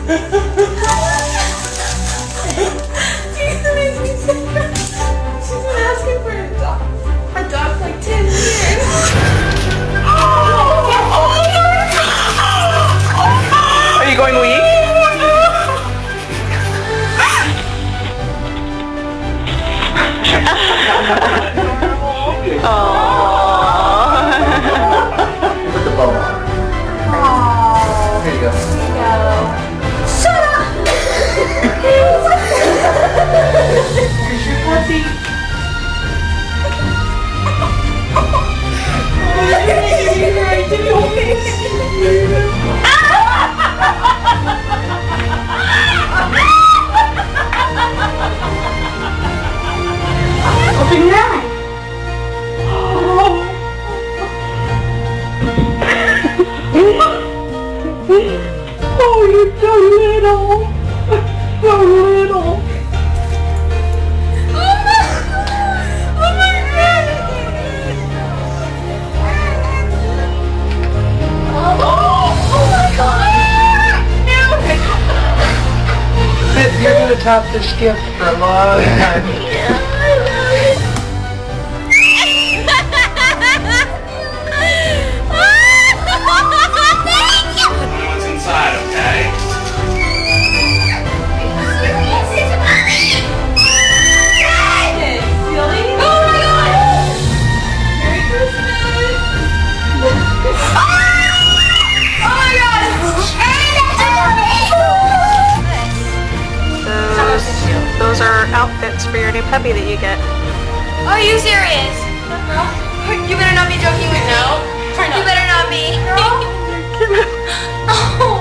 She's been asking for a dog for like 10 years. Are you going weak? Put the bow on. Here you go. Shut up! Here's your puppy. Open your eye. Oh, you're so little. So little. Oh my god! Oh my god! No! You're gonna top this gift for a long time. What's inside, okay? Those are outfits for your new puppy that you get. Are you serious? You better not be joking with me. No. You better not be. Oh